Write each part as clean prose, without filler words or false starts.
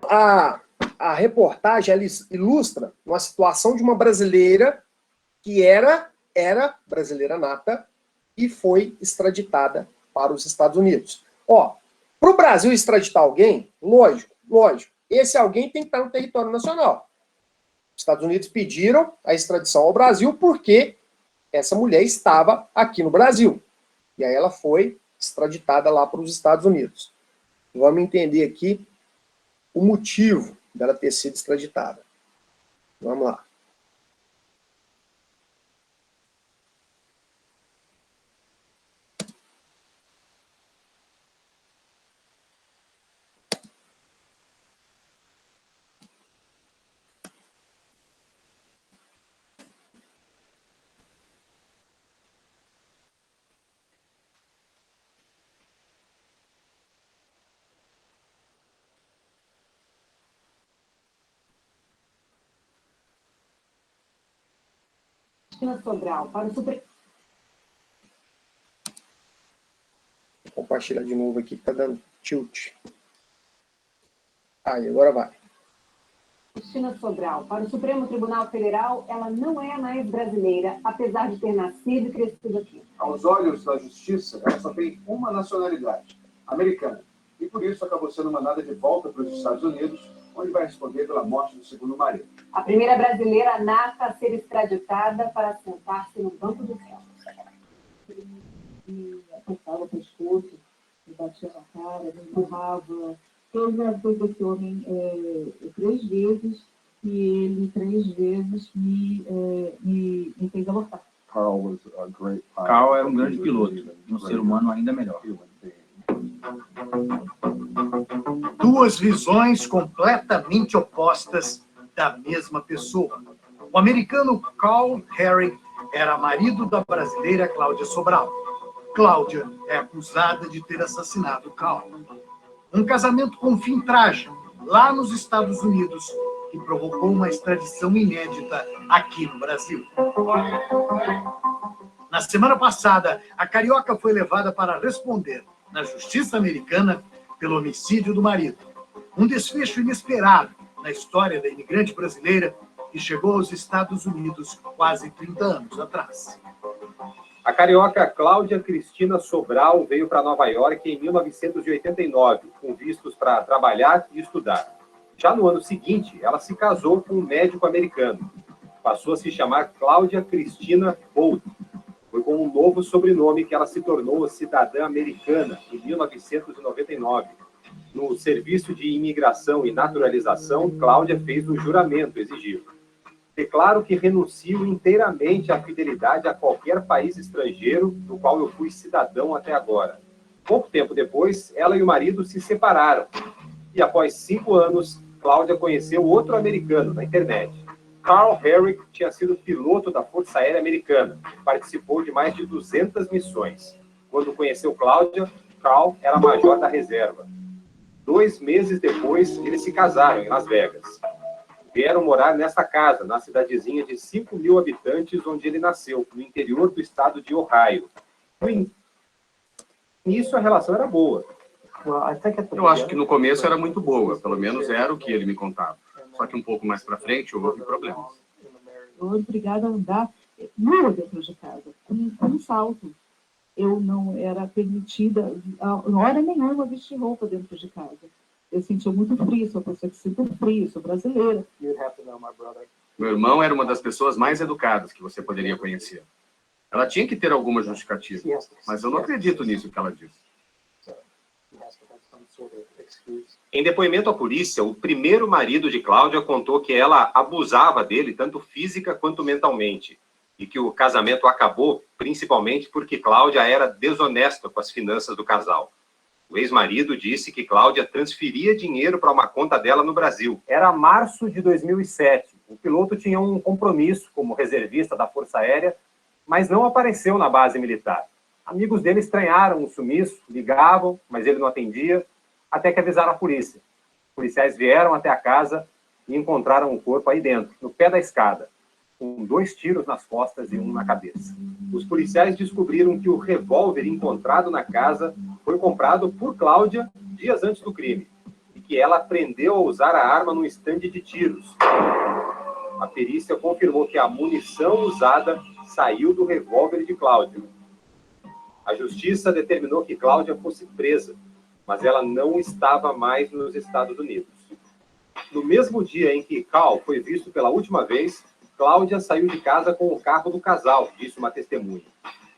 a reportagem ela ilustra uma situação de uma brasileira que era brasileira nata e foi extraditada para os Estados Unidos. Ó, para o Brasil extraditar alguém, lógico, esse alguém tem que estar no território nacional. Os Estados Unidos pediram a extradição ao Brasil porque essa mulher estava aqui no Brasil. E aí ela foi extraditada lá para os Estados Unidos. Vamos entender aqui o motivo dela ter sido extraditada. Vamos lá. Sobral para o Supremo. Vou compartilhar de novo aqui que tá dando tilt. Aí, agora vai. Cristina Sobral para o Supremo Tribunal Federal, ela não é mais brasileira, apesar de ter nascido e crescido aqui. Aos olhos da justiça, ela só tem uma nacionalidade, americana. E por isso acabou sendo mandada de volta para os Estados Unidos, onde vai responder pela morte do segundo marido. A primeira brasileira nata a ser extraditada para sentar-se no banco do réu. E apertava o pescoço, me batia na cara, me empurrava. Eu já fui com esse homem 3 vezes e ele 3 vezes me fez abortar. Carl era um grande piloto, um ser humano ainda melhor. Duas visões completamente opostas da mesma pessoa. O americano Carl Herrick era marido da brasileira Cláudia Sobral. Cláudia é acusada de ter assassinado Carl. Um casamento com fim trágico, lá nos Estados Unidos, que provocou uma extradição inédita aqui no Brasil. Na semana passada, a carioca foi levada para responder na justiça americana pelo homicídio do marido. Um desfecho inesperado na história da imigrante brasileira que chegou aos Estados Unidos quase 30 anos atrás. A carioca Cláudia Cristina Sobral veio para Nova York em 1989, com vistos para trabalhar e estudar. Já no ano seguinte, ela se casou com um médico americano. Passou a se chamar Cláudia Cristina Bolt. Foi com um novo sobrenome que ela se tornou cidadã americana em 1999. No Serviço de Imigração e Naturalização, Cláudia fez o juramento exigido. Declaro que renuncio inteiramente à fidelidade a qualquer país estrangeiro do qual eu fui cidadão até agora. Pouco tempo depois, ela e o marido se separaram. E após 5 anos, Cláudia conheceu outro americano na internet. Carl Herrick tinha sido piloto da Força Aérea Americana. Participou de mais de 200 missões. Quando conheceu Cláudia, Carl era major da reserva. 2 meses depois, eles se casaram em Las Vegas. Vieram morar nessa casa, na cidadezinha de 5.000 habitantes, onde ele nasceu, no interior do estado de Ohio. No início, a relação era boa. Eu acho que no começo era muito boa, pelo menos era o que ele me contava. Só que um pouco mais para frente houve problemas. Eu era obrigada a andar nua dentro de casa, com um salto. Eu não era permitida, hora nenhuma, vestir roupa dentro de casa. Eu sentia muito frio, sou pessoa que sinto frio, sou brasileira. Meu irmão era uma das pessoas mais educadas que você poderia conhecer. Ela tinha que ter alguma justificativa, mas eu não acredito nisso que ela disse. Em depoimento à polícia, o primeiro marido de Cláudia contou que ela abusava dele, tanto física quanto mentalmente, e que o casamento acabou principalmente porque Cláudia era desonesta com as finanças do casal. O ex-marido disse que Cláudia transferia dinheiro para uma conta dela no Brasil. Era março de 2007. O piloto tinha um compromisso como reservista da Força Aérea, mas não apareceu na base militar. Amigos dele estranharam o sumiço, ligavam, mas ele não atendia, até que avisaram a polícia. Os policiais vieram até a casa e encontraram o corpo aí dentro, no pé da escada, com 2 tiros nas costas e 1 na cabeça. Os policiais descobriram que o revólver encontrado na casa foi comprado por Cláudia dias antes do crime, e que ela aprendeu a usar a arma no estande de tiros. A perícia confirmou que a munição usada saiu do revólver de Cláudia. A justiça determinou que Cláudia fosse presa, mas ela não estava mais nos Estados Unidos. No mesmo dia em que Cal foi visto pela última vez, Cláudia saiu de casa com o carro do casal, disse uma testemunha.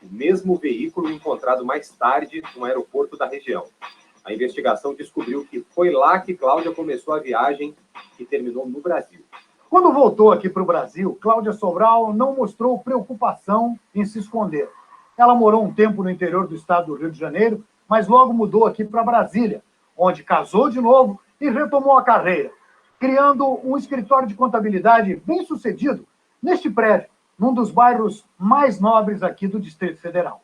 O mesmo veículo encontrado mais tarde no aeroporto da região. A investigação descobriu que foi lá que Cláudia começou a viagem e terminou no Brasil. Quando voltou aqui para o Brasil, Cláudia Sobral não mostrou preocupação em se esconder. Ela morou um tempo no interior do estado do Rio de Janeiro, mas logo mudou aqui para Brasília, onde casou de novo e retomou a carreira, criando um escritório de contabilidade bem sucedido neste prédio, num dos bairros mais nobres aqui do Distrito Federal.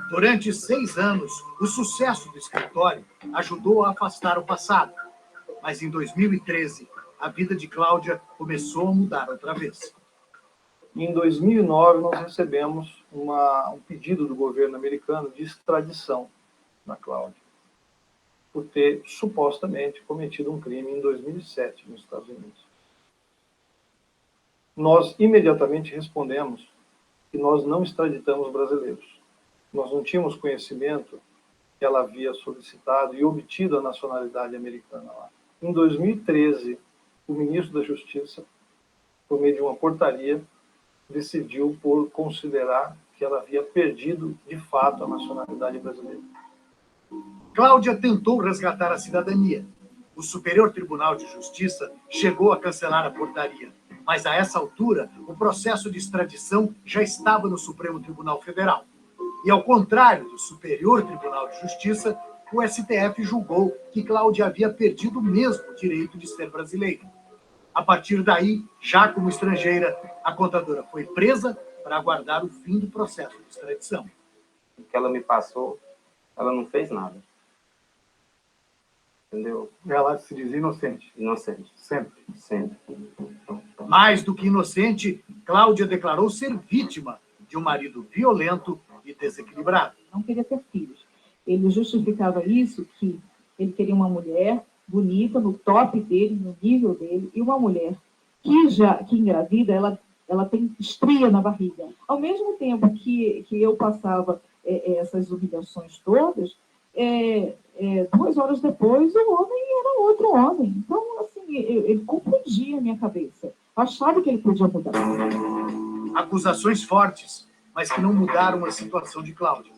Durante 6 anos, o sucesso do escritório ajudou a afastar o passado. Mas em 2013, a vida de Cláudia começou a mudar outra vez. Em 2009, nós recebemos um pedido do governo americano de extradição da Cláudia, por ter supostamente cometido um crime em 2007 nos Estados Unidos. Nós imediatamente respondemos que nós não extraditamos brasileiros. Nós não tínhamos conhecimento que ela havia solicitado e obtido a nacionalidade americana lá. Em 2013, o ministro da Justiça, por meio de uma portaria, decidiu por considerar que ela havia perdido, de fato, a nacionalidade brasileira. Cláudia tentou resgatar a cidadania. O Superior Tribunal de Justiça chegou a cancelar a portaria, mas a essa altura, o processo de extradição já estava no Supremo Tribunal Federal. E ao contrário do Superior Tribunal de Justiça, o STF julgou que Cláudia havia perdido mesmo o direito de ser brasileira. A partir daí, já como estrangeira, a contadora foi presa para aguardar o fim do processo de extradição. O que ela me passou, ela não fez nada. Entendeu? Ela se diz inocente. Inocente. Sempre. Sempre. Mais do que inocente, Cláudia declarou ser vítima de um marido violento e desequilibrado. Não queria ter filhos. Ele justificava isso que ele queria uma mulher bonita, no top dele, no nível dele, e uma mulher que engravida, ela tem estria na barriga. Ao mesmo tempo que eu passava essas humilhações todas, 2 horas depois, o homem era outro homem. Então, assim, ele confundia a minha cabeça. Eu achava que ele podia mudar. Acusações fortes, mas que não mudaram a situação de Cláudia.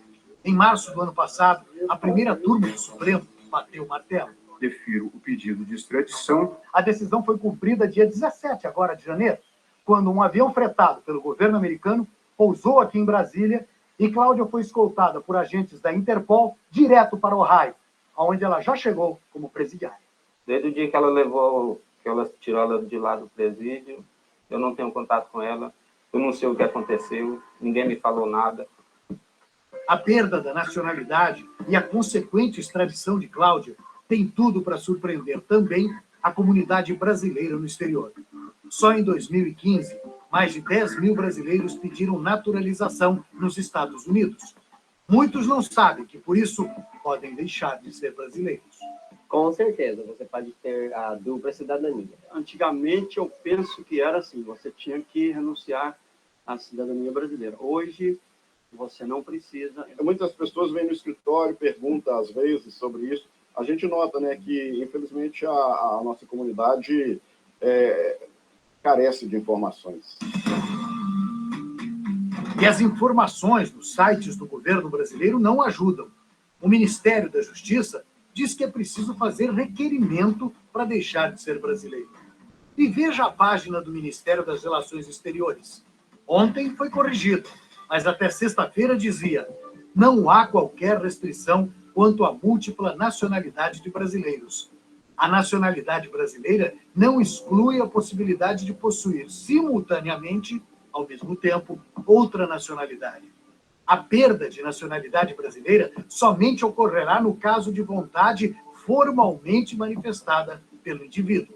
Em março do ano passado, a primeira turma do Supremo bateu o martelo. Defiro o pedido de extradição. A decisão foi cumprida dia 17 agora de janeiro, quando um avião fretado pelo governo americano pousou aqui em Brasília e Cláudia foi escoltada por agentes da Interpol direto para Ohio, onde ela já chegou como presidiária. Desde o dia que ela tirou ela de lá do presídio, eu não tenho contato com ela, eu não sei o que aconteceu, ninguém me falou nada. A perda da nacionalidade e a consequente extradição de Cláudia tem tudo para surpreender também a comunidade brasileira no exterior. Só em 2015, mais de 10 mil brasileiros pediram naturalização nos Estados Unidos. Muitos não sabem que, por isso, podem deixar de ser brasileiros. Com certeza, você pode ter a dupla cidadania. Antigamente, eu penso que era assim, você tinha que renunciar à cidadania brasileira. Hoje, você não precisa. Muitas pessoas vêm no escritório, perguntam às vezes sobre isso. A gente nota, né, que, infelizmente, a nossa comunidade carece de informações. E as informações nos sites do governo brasileiro não ajudam. O Ministério da Justiça diz que é preciso fazer requerimento para deixar de ser brasileiro. E veja a página do Ministério das Relações Exteriores. Ontem foi corrigido, mas até sexta-feira dizia: não há qualquer restrição quanto à múltipla nacionalidade de brasileiros. A nacionalidade brasileira não exclui a possibilidade de possuir simultaneamente, ao mesmo tempo, outra nacionalidade. A perda de nacionalidade brasileira somente ocorrerá no caso de vontade formalmente manifestada pelo indivíduo.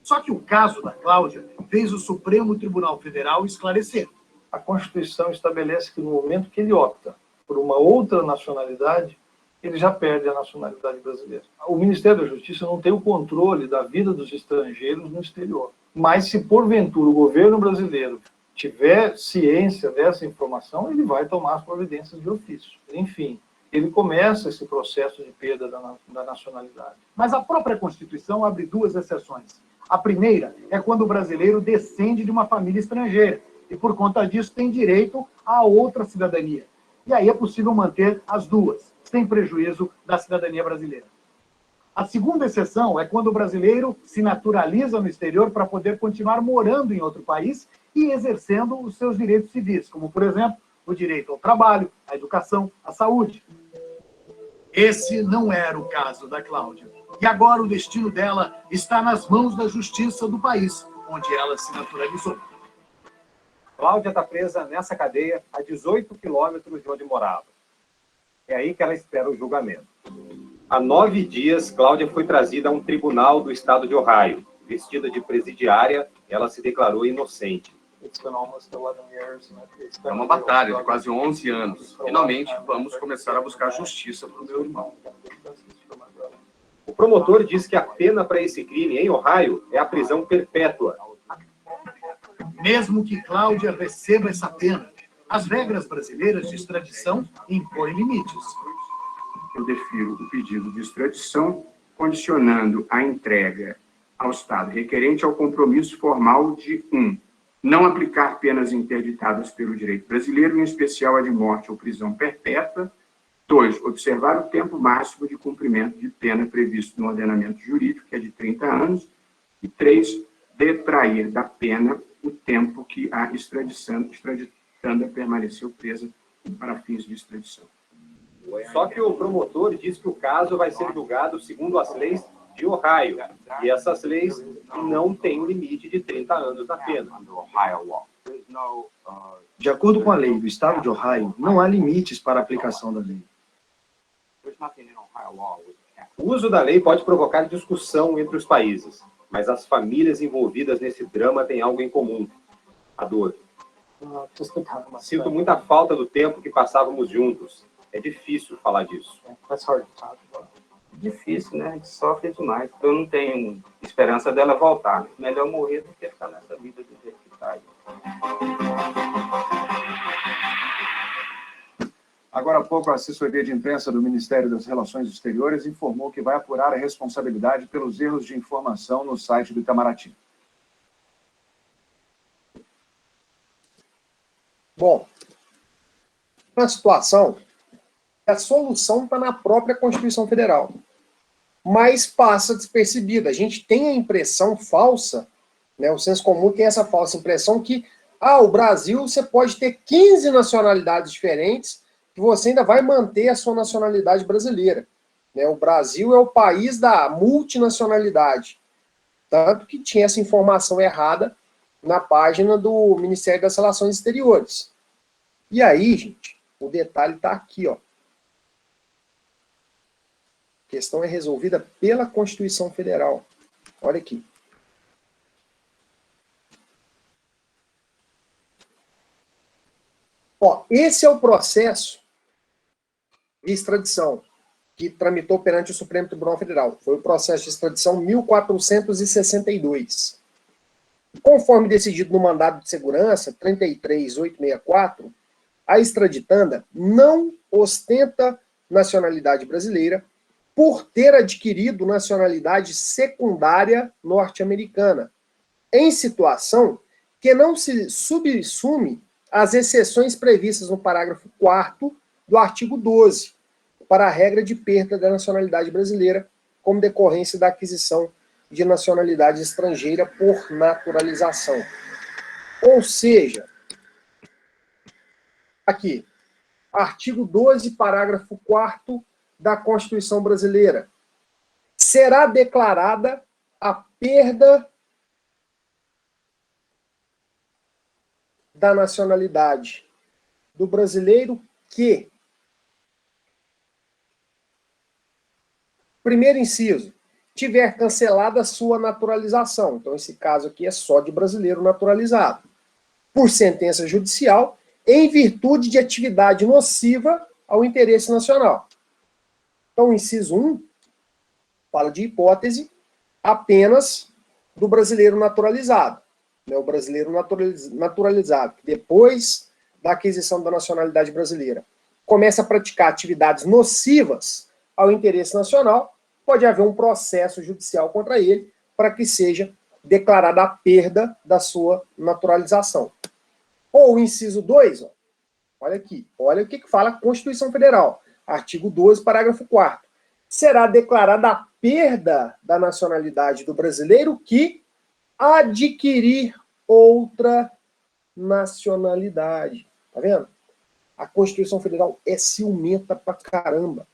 Só que o caso da Cláudia fez o Supremo Tribunal Federal esclarecer. A Constituição estabelece que no momento que ele opta por uma outra nacionalidade, ele já perde a nacionalidade brasileira. O Ministério da Justiça não tem o controle da vida dos estrangeiros no exterior. Mas se porventura o governo brasileiro tiver ciência dessa informação, ele vai tomar as providências de ofício. Enfim, ele começa esse processo de perda da nacionalidade. Mas a própria Constituição abre duas exceções. A primeira é quando o brasileiro descende de uma família estrangeira e, por conta disso, tem direito a outra cidadania. E aí é possível manter as duas, sem prejuízo da cidadania brasileira. A segunda exceção é quando o brasileiro se naturaliza no exterior para poder continuar morando em outro país e exercendo os seus direitos civis, como, por exemplo, o direito ao trabalho, à educação, à saúde. Esse não era o caso da Cláudia. E agora o destino dela está nas mãos da justiça do país, onde ela se naturalizou. Cláudia está presa nessa cadeia a 18 quilômetros de onde morava. É aí que ela espera o julgamento. Há 9 dias, Cláudia foi trazida a um tribunal do estado de Ohio. Vestida de presidiária, ela se declarou inocente. É uma batalha de quase 11 anos. Finalmente, vamos começar a buscar justiça para o meu irmão. O promotor diz que a pena para esse crime em Ohio é a prisão perpétua. Mesmo que Cláudia receba essa pena, as regras brasileiras de extradição impõem limites. Eu defiro o pedido de extradição, condicionando a entrega ao Estado requerente ao compromisso formal de 1. Não aplicar penas interditadas pelo direito brasileiro, em especial a de morte ou prisão perpétua. 2. Observar o tempo máximo de cumprimento de pena previsto no ordenamento jurídico, que é de 30 anos. E 3. Detrair da pena o tempo que a extraditanda permaneceu presa para fins de extradição. Só que o promotor diz que o caso vai ser julgado segundo as leis de Ohio. E essas leis não têm um limite de 30 anos na pena. De acordo com a lei do estado de Ohio, não há limites para a aplicação da lei. O uso da lei pode provocar discussão entre os países, mas as famílias envolvidas nesse drama têm algo em comum: a dor. Sinto muita falta do tempo que passávamos juntos. É difícil falar disso. Difícil, né? A gente sofre demais. Eu não tenho esperança dela voltar. Melhor morrer do que ficar nessa vida do jeito que está. Agora há pouco, a assessoria de imprensa do Ministério das Relações Exteriores informou que vai apurar a responsabilidade pelos erros de informação no site do Itamaraty. Bom, na situação, a solução está na própria Constituição Federal, mas passa despercebida. A gente tem a impressão falsa, né, o senso comum tem essa falsa impressão que o Brasil, você pode ter 15 nacionalidades diferentes que você ainda vai manter a sua nacionalidade brasileira. Né? O Brasil é o país da multinacionalidade. Tanto que tinha essa informação errada na página do Ministério das Relações Exteriores. E aí, gente, o detalhe está aqui, ó. A questão é resolvida pela Constituição Federal. Olha aqui. Ó, esse é o processo de extradição que tramitou perante o Supremo Tribunal Federal. Foi o processo de extradição 1462. Conforme decidido no mandado de segurança 33864, a extraditanda não ostenta nacionalidade brasileira por ter adquirido nacionalidade secundária norte-americana, em situação que não se subsume às exceções previstas no parágrafo 4º do artigo 12, para a regra de perda da nacionalidade brasileira, como decorrência da aquisição de nacionalidade estrangeira por naturalização. Ou seja, aqui, artigo 12, parágrafo 4º da Constituição Brasileira. Será declarada a perda da nacionalidade do brasileiro que, primeiro inciso, tiver cancelada a sua naturalização. Então, esse caso aqui é só de brasileiro naturalizado. Por sentença judicial, em virtude de atividade nociva ao interesse nacional. Então, o inciso 1 fala de hipótese apenas do brasileiro naturalizado. Né? O brasileiro naturalizado, que depois da aquisição da nacionalidade brasileira, começa a praticar atividades nocivas ao interesse nacional, pode haver um processo judicial contra ele para que seja declarada a perda da sua naturalização. Ou o inciso 2, ó, olha aqui, olha o que fala a Constituição Federal, artigo 12, parágrafo 4º. Será declarada a perda da nacionalidade do brasileiro que adquirir outra nacionalidade. Tá vendo? A Constituição Federal é ciumenta pra caramba.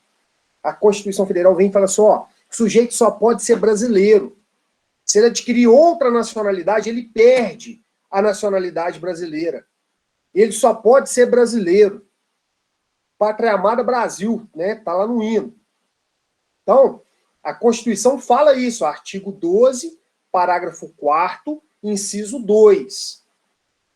A Constituição Federal vem e fala assim, ó, o sujeito só pode ser brasileiro. Se ele adquirir outra nacionalidade, ele perde a nacionalidade brasileira. Ele só pode ser brasileiro. Pátria amada Brasil, né? Tá lá no hino. Então, a Constituição fala isso, artigo 12, parágrafo 4º, inciso 2.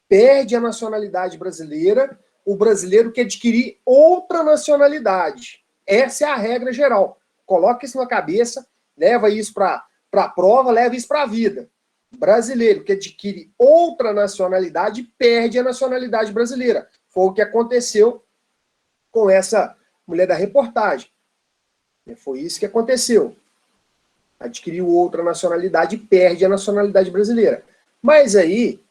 Perde a nacionalidade brasileira o brasileiro que adquirir outra nacionalidade. Essa é a regra geral. Coloca isso na cabeça, leva isso para a prova, leva isso para a vida. Brasileiro que adquire outra nacionalidade perde a nacionalidade brasileira. Foi o que aconteceu com essa mulher da reportagem. Foi isso que aconteceu. Adquiriu outra nacionalidade e perde a nacionalidade brasileira. Mas aí,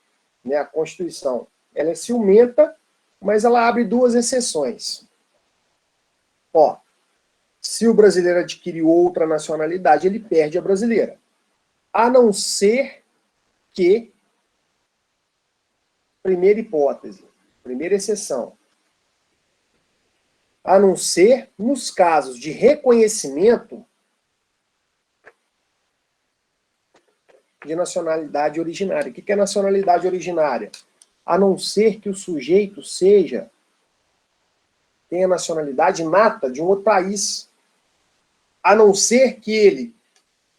né, a Constituição, ela é ciumenta, mas ela abre duas exceções. Ó, se o brasileiro adquiriu outra nacionalidade, ele perde a brasileira. A não ser que, primeira hipótese, primeira exceção, a não ser nos casos de reconhecimento de nacionalidade originária. O que é nacionalidade originária? A não ser que o sujeito tenha nacionalidade nata de um outro país. A não ser que ele,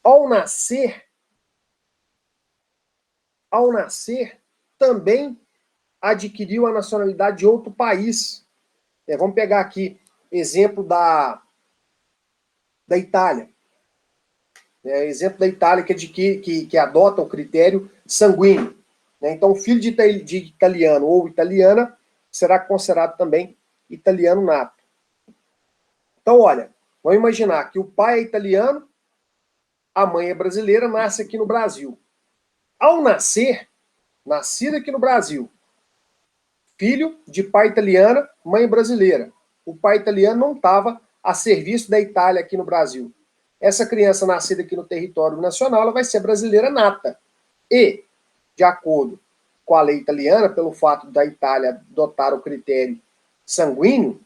ao nascer, também adquiriu a nacionalidade de outro país. Vamos pegar aqui exemplo da Itália. Exemplo da Itália que adota o critério sanguíneo. Então, filho de italiano ou italiana será considerado também italiano nato. Então, olha, vamos imaginar que o pai é italiano, a mãe é brasileira, nasce aqui no Brasil. Ao nascer, nascido aqui no Brasil, filho de pai italiana, mãe brasileira. O pai italiano não estava a serviço da Itália aqui no Brasil. Essa criança nascida aqui no território nacional, ela vai ser brasileira nata. E, de acordo com a lei italiana, pelo fato da Itália adotar o critério sanguíneo,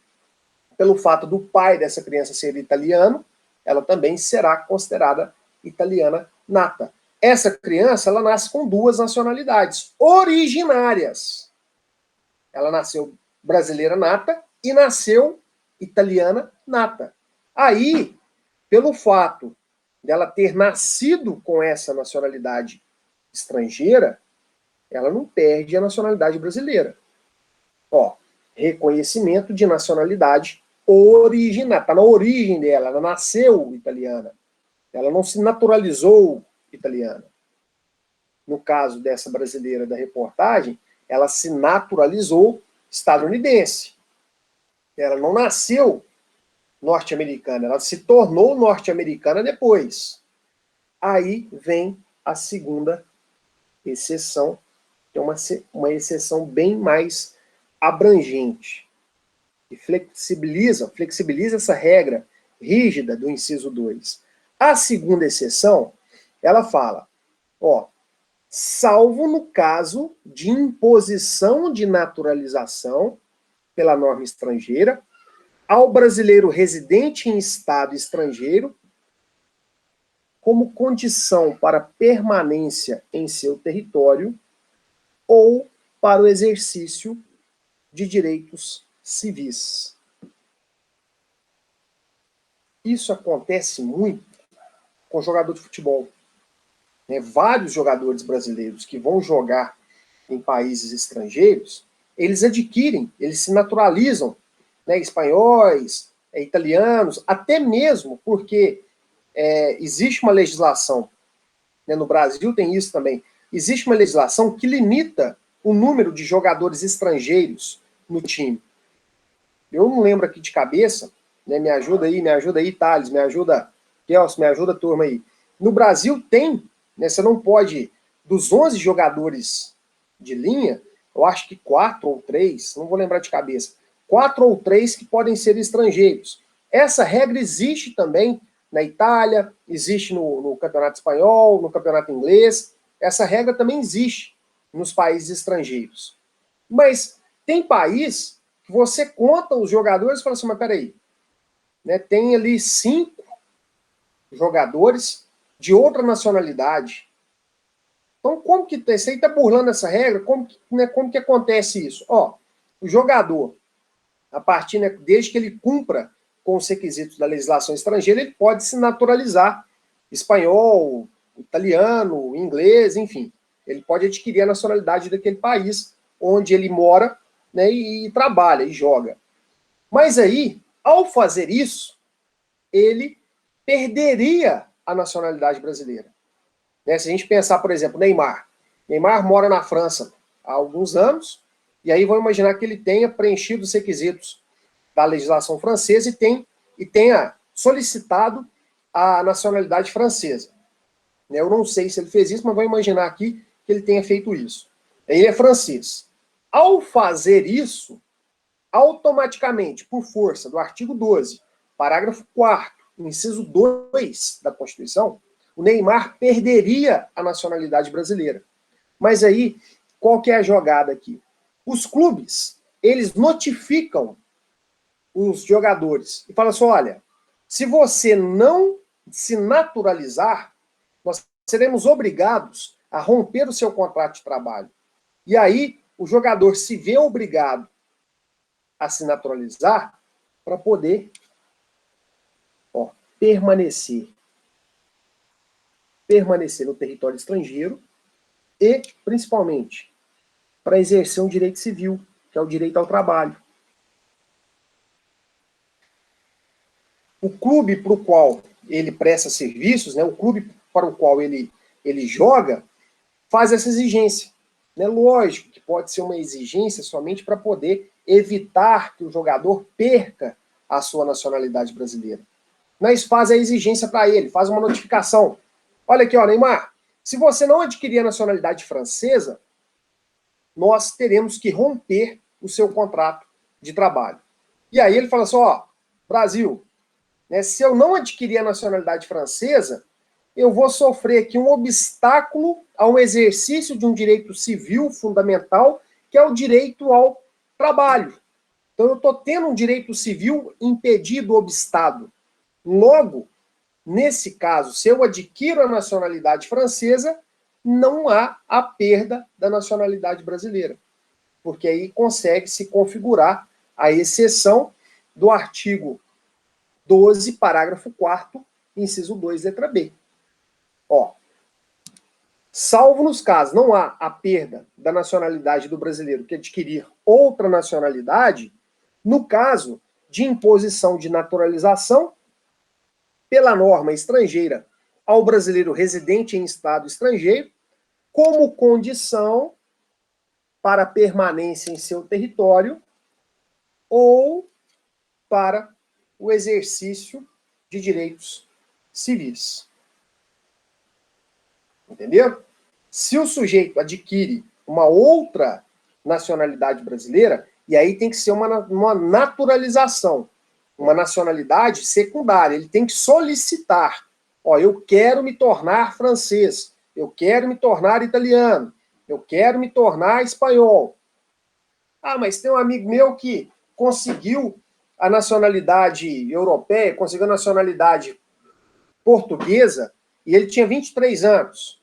pelo fato do pai dessa criança ser italiano, ela também será considerada italiana nata. Essa criança, ela nasce com duas nacionalidades originárias. Ela nasceu brasileira nata e nasceu italiana nata. Aí, pelo fato dela ter nascido com essa nacionalidade estrangeira, ela não perde a nacionalidade brasileira. Ó, reconhecimento de nacionalidade originária. Está na origem dela, ela nasceu italiana. Ela não se naturalizou italiana. No caso dessa brasileira da reportagem, ela se naturalizou estadunidense. Ela não nasceu norte-americana, ela se tornou norte-americana depois. Aí vem a segunda exceção, que é uma exceção bem mais abrangente, e flexibiliza essa regra rígida do inciso 2. A segunda exceção, ela fala, ó, salvo no caso de imposição de naturalização pela norma estrangeira ao brasileiro residente em estado estrangeiro como condição para permanência em seu território ou para o exercício de direitos civis. Isso acontece muito com jogador de futebol. Vários jogadores brasileiros que vão jogar em países estrangeiros, eles adquirem, eles se naturalizam, espanhóis, italianos, até mesmo porque existe uma legislação, né, no Brasil tem isso também, existe uma legislação que limita o número de jogadores estrangeiros no time. Eu não lembro aqui de cabeça, né, me ajuda aí, Thales, me ajuda, Kelso, me ajuda, turma aí. No Brasil tem, né, você não pode, dos 11 jogadores de linha, eu acho que 4 ou 3, não vou lembrar de cabeça, 4 ou 3 que podem ser estrangeiros. Essa regra existe também na Itália, existe no campeonato espanhol, no campeonato inglês, essa regra também existe nos países estrangeiros. Mas tem país que você conta os jogadores e fala assim, mas peraí, né, tem ali 5 jogadores de outra nacionalidade. Então, como que você está burlando essa regra? Como que acontece isso? Ó, o jogador, a partir, né, desde que ele cumpra com os requisitos da legislação estrangeira, ele pode se naturalizar espanhol, italiano, inglês, enfim. Ele pode adquirir a nacionalidade daquele país onde ele mora, né, e trabalha e joga. Mas aí, ao fazer isso, ele perderia a nacionalidade brasileira. Né? Se a gente pensar, por exemplo, Neymar. Neymar mora na França há alguns anos, e aí vamos imaginar que ele tenha preenchido os requisitos da legislação francesa e tenha solicitado a nacionalidade francesa. Eu não sei se ele fez isso, mas vou imaginar aqui que ele tenha feito isso. Ele é francês. Ao fazer isso, automaticamente, por força do artigo 12, parágrafo 4º, inciso 2 da Constituição, o Neymar perderia a nacionalidade brasileira. Mas aí, qual que é a jogada aqui? Os clubes, eles notificam os jogadores e falam assim, olha, se você não se naturalizar, nós seremos obrigados a romper o seu contrato de trabalho. E aí, o jogador se vê obrigado a se naturalizar para poder permanecer no território estrangeiro e, principalmente, para exercer um direito civil, que é o direito ao trabalho. O clube para o qual ele presta serviços, né, o clube para o qual ele joga, faz essa exigência. Né? Lógico que pode ser uma exigência somente para poder evitar que o jogador perca a sua nacionalidade brasileira. Mas faz a exigência para ele, faz uma notificação. Olha aqui, ó, Neymar, se você não adquirir a nacionalidade francesa, nós teremos que romper o seu contrato de trabalho. E aí ele fala assim, ó, Brasil, né, se eu não adquirir a nacionalidade francesa, eu vou sofrer aqui um obstáculo ao exercício de um direito civil fundamental, que é o direito ao trabalho. Então eu estou tendo um direito civil impedido, obstado. Logo, nesse caso, se eu adquiro a nacionalidade francesa, não há a perda da nacionalidade brasileira. Porque aí consegue se configurar a exceção do artigo 12, parágrafo 4º, inciso 2, letra B. Ó, salvo nos casos, não há a perda da nacionalidade do brasileiro que adquirir outra nacionalidade, no caso de imposição de naturalização pela norma estrangeira ao brasileiro residente em estado estrangeiro, como condição para permanência em seu território ou para o exercício de direitos civis. Entendeu? Se o sujeito adquire uma outra nacionalidade brasileira, e aí tem que ser uma naturalização, uma nacionalidade secundária, ele tem que solicitar, ó, eu quero me tornar francês, eu quero me tornar italiano, eu quero me tornar espanhol. Ah, mas tem um amigo meu que conseguiu a nacionalidade europeia, conseguiu a nacionalidade portuguesa, e ele tinha 23 anos.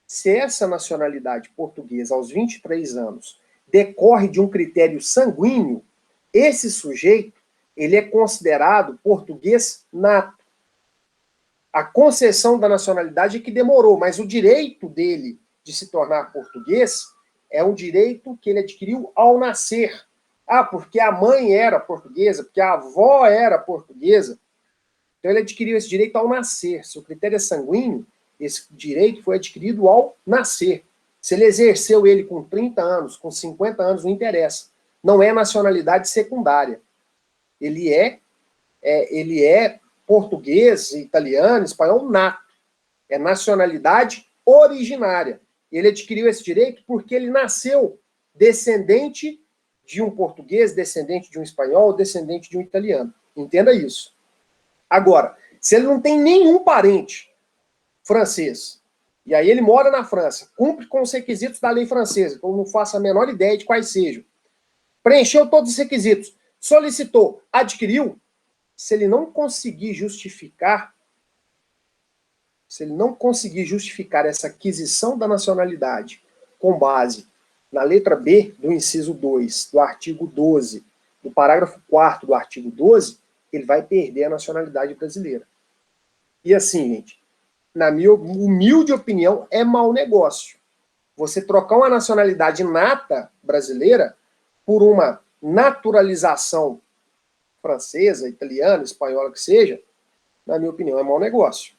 Se essa nacionalidade portuguesa, aos 23 anos, decorre de um critério sanguíneo, esse sujeito, ele é considerado português nato. A concessão da nacionalidade é que demorou, mas o direito dele de se tornar português é um direito que ele adquiriu ao nascer. Ah, porque a mãe era portuguesa, porque a avó era portuguesa. Então ele adquiriu esse direito ao nascer. Se o critério é sanguíneo, esse direito foi adquirido ao nascer. Se ele exerceu ele com 30 anos, com 50 anos, não interessa. Não é nacionalidade secundária. Ele é português, italiano, espanhol nato. É nacionalidade originária. Ele adquiriu esse direito porque ele nasceu descendente de um português, descendente de um espanhol, descendente de um italiano. Entenda isso. Agora, se ele não tem nenhum parente francês, e aí ele mora na França, cumpre com os requisitos da lei francesa, que eu não faço a menor ideia de quais sejam, preencheu todos os requisitos, solicitou, adquiriu, se ele não conseguir justificar essa aquisição da nacionalidade com base na letra B do inciso 2, do artigo 12, do parágrafo 4º do artigo 12, ele vai perder a nacionalidade brasileira. E assim, gente, na minha humilde opinião, é mau negócio. Você trocar uma nacionalidade nata brasileira por uma naturalização francesa, italiana, espanhola, que seja, na minha opinião, é mau negócio.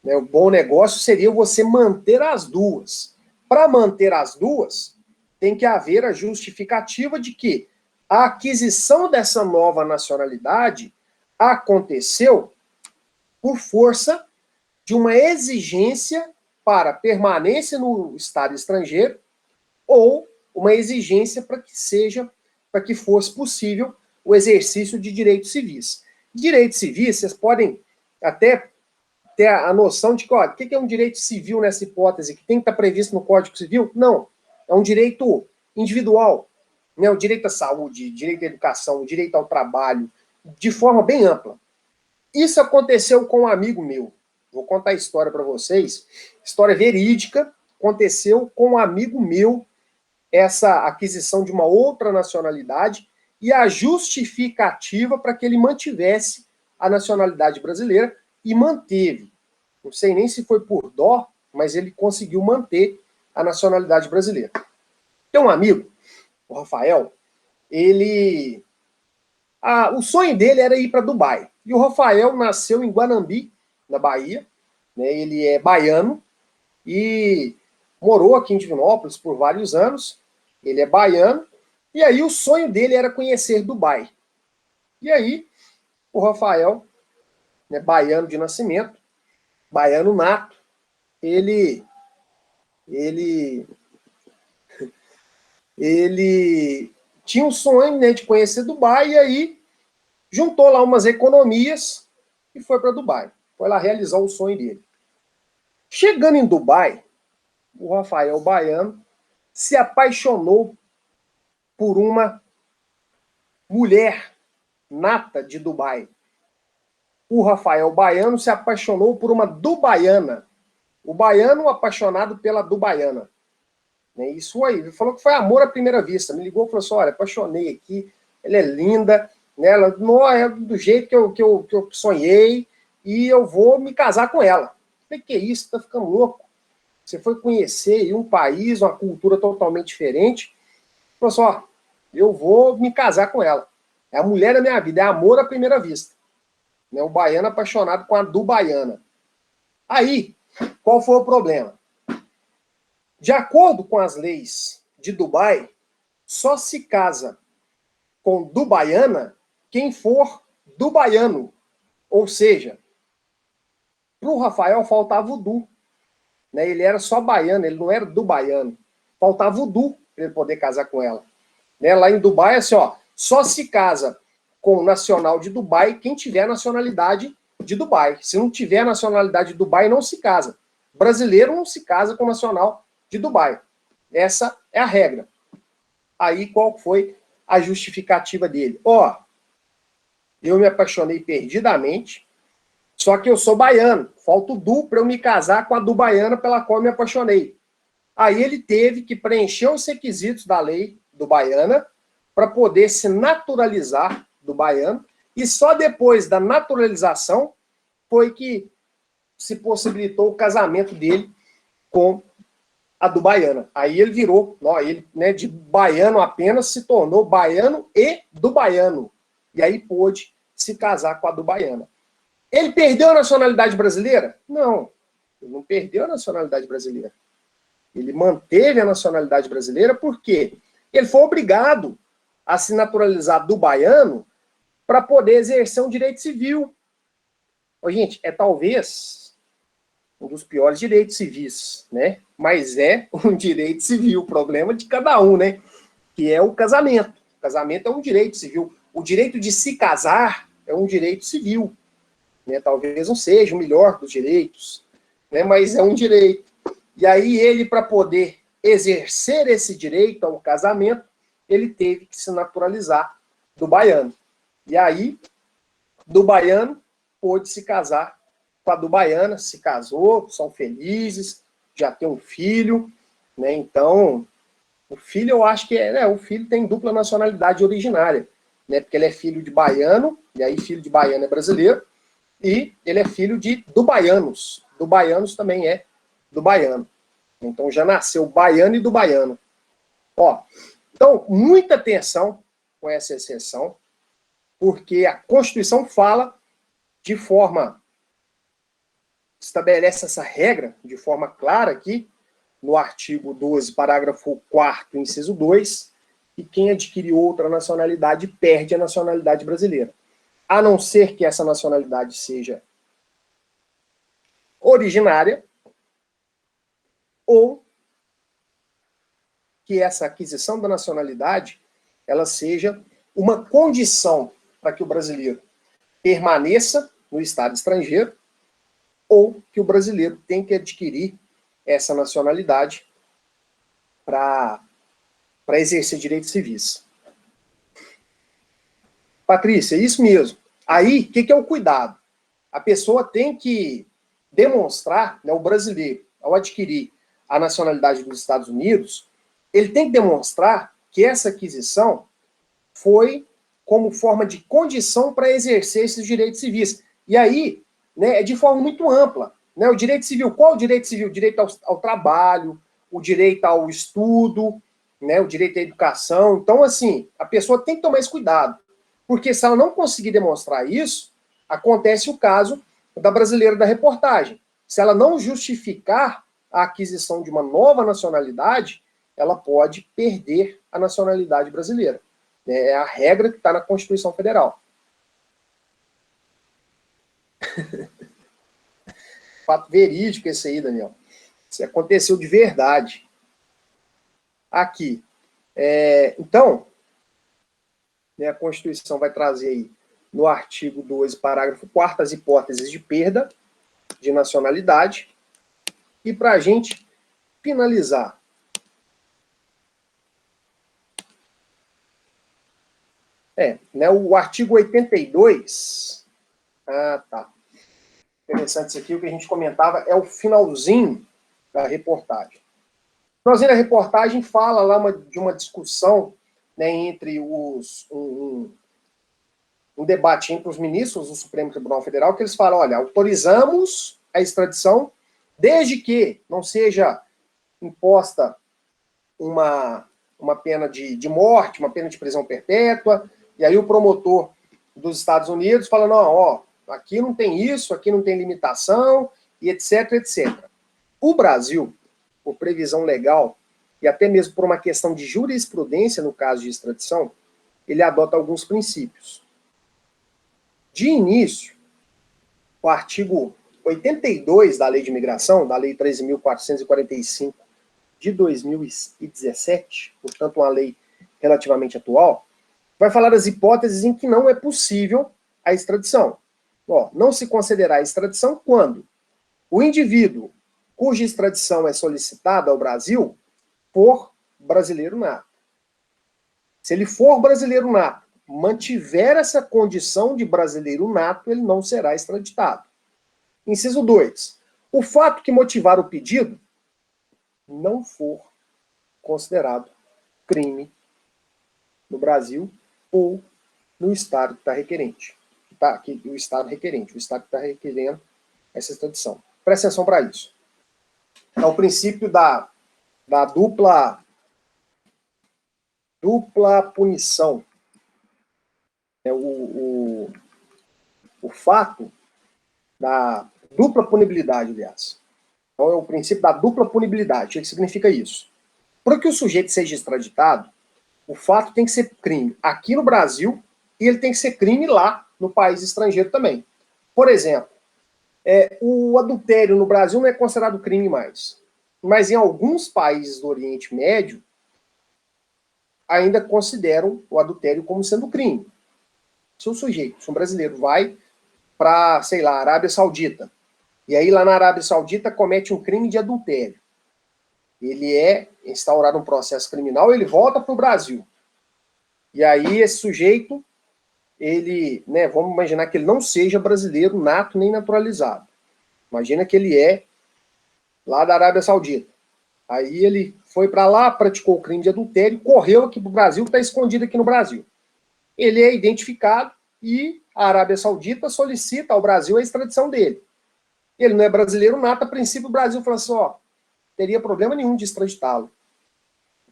O bom negócio seria você manter as duas. Para manter as duas, tem que haver a justificativa de que a aquisição dessa nova nacionalidade aconteceu por força de uma exigência para permanência no estado estrangeiro ou uma exigência para que fosse possível o exercício de direitos civis. Direitos civis, vocês podem até ter a noção de que, ó, o que é um direito civil nessa hipótese, que tem que estar previsto no Código Civil? Não. É um direito individual. Né? O direito à saúde, direito à educação, o direito ao trabalho, de forma bem ampla. Isso aconteceu com um amigo meu. Vou contar a história para vocês. História verídica. Aconteceu com um amigo meu essa aquisição de uma outra nacionalidade e a justificativa para que ele mantivesse a nacionalidade brasileira e manteve. Não sei nem se foi por dó, mas ele conseguiu manter a nacionalidade brasileira. Tem um amigo, o Rafael, o sonho dele era ir para Dubai. E o Rafael nasceu em Guanambi, na Bahia, né? Ele é baiano e morou aqui em Divinópolis por vários anos. Ele é baiano, e aí o sonho dele era conhecer Dubai. E aí, o Rafael, né, baiano de nascimento, baiano nato, ele tinha um sonho, né, de conhecer Dubai, e aí juntou lá umas economias e foi para Dubai. Foi lá realizar o sonho dele. Chegando em Dubai, o Rafael baiano se apaixonou por uma mulher nata de Dubai. O Rafael baiano se apaixonou por uma dubaiana. O baiano apaixonado pela dubaiana. Isso aí, ele falou que foi amor à primeira vista. Me ligou e falou assim, olha, apaixonei aqui, ela é linda, né? Ela não é do jeito que eu sonhei e eu vou me casar com ela. Eu falei, que isso, tá ficando louco? Você foi conhecer um país, uma cultura totalmente diferente. Falou assim, ó, eu vou me casar com ela. É a mulher da minha vida, é amor à primeira vista. Né? O baiano apaixonado com a dubaiana. Aí, qual foi o problema? De acordo com as leis de Dubai, só se casa com dubaiana quem for dubaiano. Ou seja, para o Rafael faltava o du. Né? Ele era só baiano, ele não era dubaiano. Faltava o du para ele poder casar com ela. Né? Lá em Dubai, assim, ó, só se casa com o nacional de Dubai quem tiver a nacionalidade de Dubai. Se não tiver a nacionalidade de Dubai, não se casa. Brasileiro não se casa com o nacional de Dubai. Essa é a regra. Aí qual foi a justificativa dele? Ó, eu me apaixonei perdidamente, só que eu sou baiano. Falta o du para eu me casar com a dubaiana pela qual eu me apaixonei. Aí ele teve que preencher os requisitos da lei dubaiana para poder se naturalizar do baiano, e só depois da naturalização foi que se possibilitou o casamento dele com a do Baiana. Aí ele virou, ele, né, de baiano apenas se tornou baiano e do baiano. E aí pôde se casar com a do Baiana. Ele perdeu a nacionalidade brasileira? Não, ele não perdeu a nacionalidade brasileira. Ele manteve a nacionalidade brasileira porque ele foi obrigado a se naturalizar do baiano para poder exercer um direito civil. Ô, gente, é talvez um dos piores direitos civis, né? Mas é um direito civil, o problema de cada um, né? Que é o casamento. O casamento é um direito civil. O direito de se casar é um direito civil. Né? Talvez não seja o melhor dos direitos, né? Mas é um direito. E aí ele, para poder exercer esse direito ao casamento, ele teve que se naturalizar do baiano. E aí, do baiano, pôde se casar com a do Baiana, se casou, são felizes, já tem um filho, né? Então, o filho eu acho que o filho tem dupla nacionalidade originária, né? Porque ele é filho de baiano, e aí filho de baiano é brasileiro, e ele é filho do baianos. Do baianos também é do baiano. Então já nasceu baiano e do baiano. Ó, então, muita atenção com essa exceção, porque a Constituição fala de forma, estabelece essa regra de forma clara aqui, no artigo 12, parágrafo 4º, inciso 2, que quem adquire outra nacionalidade perde a nacionalidade brasileira. A não ser que essa nacionalidade seja originária, ou que essa aquisição da nacionalidade ela seja uma condição para que o brasileiro permaneça no estado estrangeiro, ou que o brasileiro tem que adquirir essa nacionalidade para exercer direitos civis. Patrícia, é isso mesmo. Aí, o que é o cuidado? A pessoa tem que demonstrar, né, o brasileiro, ao adquirir a nacionalidade dos Estados Unidos, ele tem que demonstrar que essa aquisição foi como forma de condição para exercer esses direitos civis. E aí, né, é de forma muito ampla. Né, o direito civil, qual o direito civil? O direito ao trabalho, o direito ao estudo, né, o direito à educação. Então, assim, a pessoa tem que tomar esse cuidado. Porque se ela não conseguir demonstrar isso, acontece o caso da brasileira da reportagem. Se ela não justificar a aquisição de uma nova nacionalidade, ela pode perder a nacionalidade brasileira. É a regra que está na Constituição Federal. Fato verídico esse aí, Daniel. Isso aconteceu de verdade. Aqui. Então, né, a Constituição vai trazer aí, no artigo 12, parágrafo 4º, as hipóteses de perda de nacionalidade. E para a gente finalizar, né, o artigo 82, tá. Interessante isso aqui, o que a gente comentava é o finalzinho da reportagem. O finalzinho da reportagem fala lá de uma discussão, né, entre um debate entre os ministros do Supremo Tribunal Federal, que eles falam, olha, autorizamos a extradição desde que não seja imposta uma pena de morte, uma pena de prisão perpétua, e aí o promotor dos Estados Unidos fala, não, ó, aqui não tem isso, aqui não tem limitação, e etc, etc. O Brasil, por previsão legal, e até mesmo por uma questão de jurisprudência no caso de extradição, ele adota alguns princípios. De início, o artigo 82 da Lei de Imigração, da Lei 13.445 de 2017, portanto uma lei relativamente atual, vai falar das hipóteses em que não é possível a extradição. Ó, não se considerará a extradição quando o indivíduo cuja extradição é solicitada ao Brasil for brasileiro nato. Se ele for brasileiro nato, mantiver essa condição de brasileiro nato, ele não será extraditado. Inciso 2. O fato que motivar o pedido não for considerado crime no Brasil ou no Estado que está requerente. O Estado requerente, o Estado que está requerendo essa extradição. Presta atenção para isso. É o princípio da da dupla punição. O fato da dupla punibilidade, aliás. Então, é o princípio da dupla punibilidade. O que significa isso? Para que o sujeito seja extraditado, o fato tem que ser crime aqui no Brasil e ele tem que ser crime lá no país estrangeiro também. Por exemplo, o adultério no Brasil não é considerado crime mais. Mas em alguns países do Oriente Médio, ainda consideram o adultério como sendo crime. Se o sujeito, se um brasileiro, vai para, sei lá, Arábia Saudita, e aí lá na Arábia Saudita comete um crime de adultério, ele é instaurado um processo criminal, ele volta para o Brasil. E aí esse sujeito, ele, né, vamos imaginar que ele não seja brasileiro nato nem naturalizado. Imagina que ele é lá da Arábia Saudita. Aí ele foi para lá, praticou o crime de adultério, correu aqui para o Brasil, que está escondido aqui no Brasil. Ele é identificado e a Arábia Saudita solicita ao Brasil a extradição dele. Ele não é brasileiro nato, a princípio o Brasil falou assim, ó, teria problema nenhum de extraditá-lo.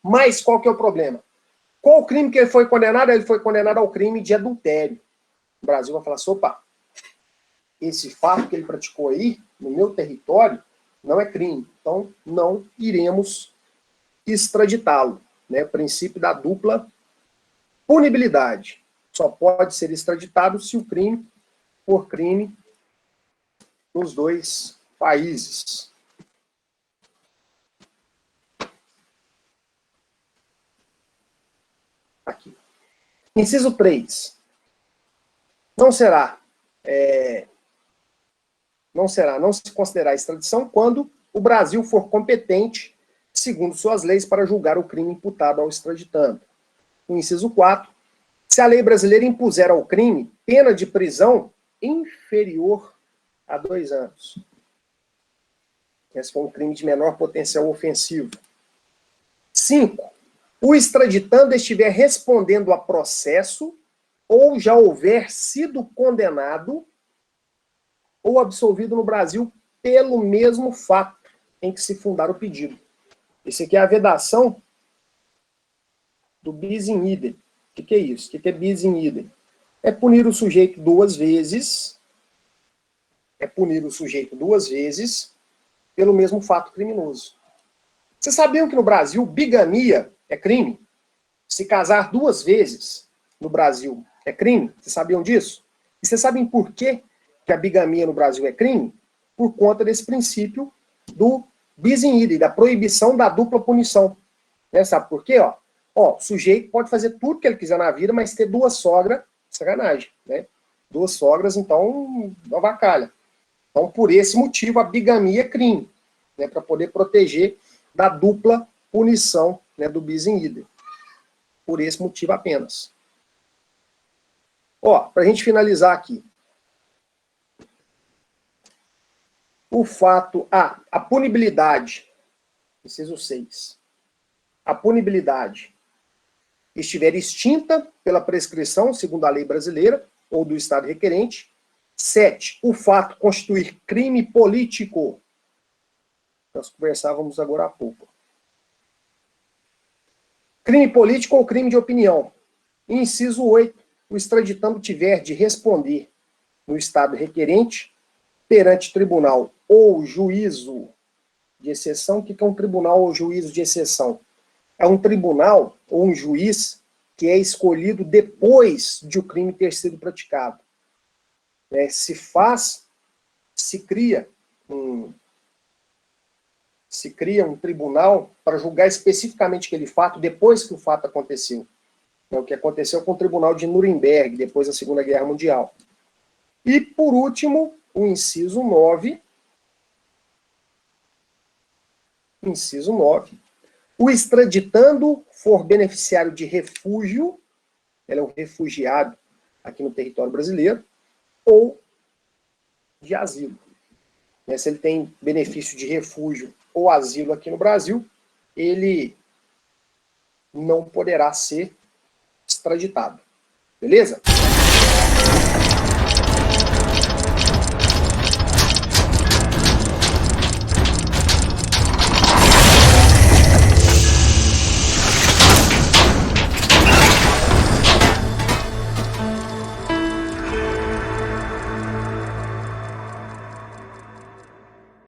Mas qual que é o problema? Qual o crime que ele foi condenado? Ele foi condenado ao crime de adultério. O Brasil vai falar assim, opa, esse fato que ele praticou aí, no meu território, não é crime. Então, não iremos extraditá-lo. Né? O princípio da dupla punibilidade. Só pode ser extraditado se o crime for crime nos dois países. Aqui. Inciso 3. Não se considerará extradição quando o Brasil for competente, segundo suas leis, para julgar o crime imputado ao extraditando. No inciso 4, se a lei brasileira impuser ao crime pena de prisão inferior a 2 anos. Esse foi um crime de menor potencial ofensivo. 5. O extraditando estiver respondendo a processo ou já houver sido condenado ou absolvido no Brasil pelo mesmo fato em que se fundar o pedido. Esse aqui é a vedação do bis in idem. O que é isso? O que é bis in idem? É punir o sujeito 2 vezes, pelo mesmo fato criminoso. Vocês sabiam que no Brasil bigamia é crime? Se casar 2 vezes no Brasil é crime? Vocês sabiam disso? E vocês sabem por quê que a bigamia no Brasil é crime? Por conta desse princípio do bis in idem, da proibição da dupla punição. Né? Sabe por quê? O sujeito pode fazer tudo que ele quiser na vida, mas ter 2 sogras, sacanagem. Né? 2 sogras, então, avacalha. Então, por esse motivo, a bigamia é crime. Né? Para poder proteger da dupla punição, né, do bis in idem. Por esse motivo apenas. Para a gente finalizar aqui. O fato... a punibilidade. Inciso 6. A punibilidade estiver extinta pela prescrição, segundo a lei brasileira, ou do Estado requerente. 7. O fato constituir crime político. Nós conversávamos agora há pouco. Crime político ou crime de opinião. Inciso 8. O extraditando tiver de responder no Estado requerente perante tribunal ou juízo de exceção. O que é um tribunal ou juízo de exceção? É um tribunal ou um juiz que é escolhido depois de o crime ter sido praticado. Se cria um tribunal para julgar especificamente aquele fato depois que o fato aconteceu. É o que aconteceu com o Tribunal de Nuremberg, depois da Segunda Guerra Mundial. E, por último, o inciso 9. Inciso 9. O extraditando for beneficiário de refúgio, ele é um refugiado aqui no território brasileiro, ou de asilo. Se ele tem benefício de refúgio ou asilo aqui no Brasil, ele não poderá ser extraditado. Beleza?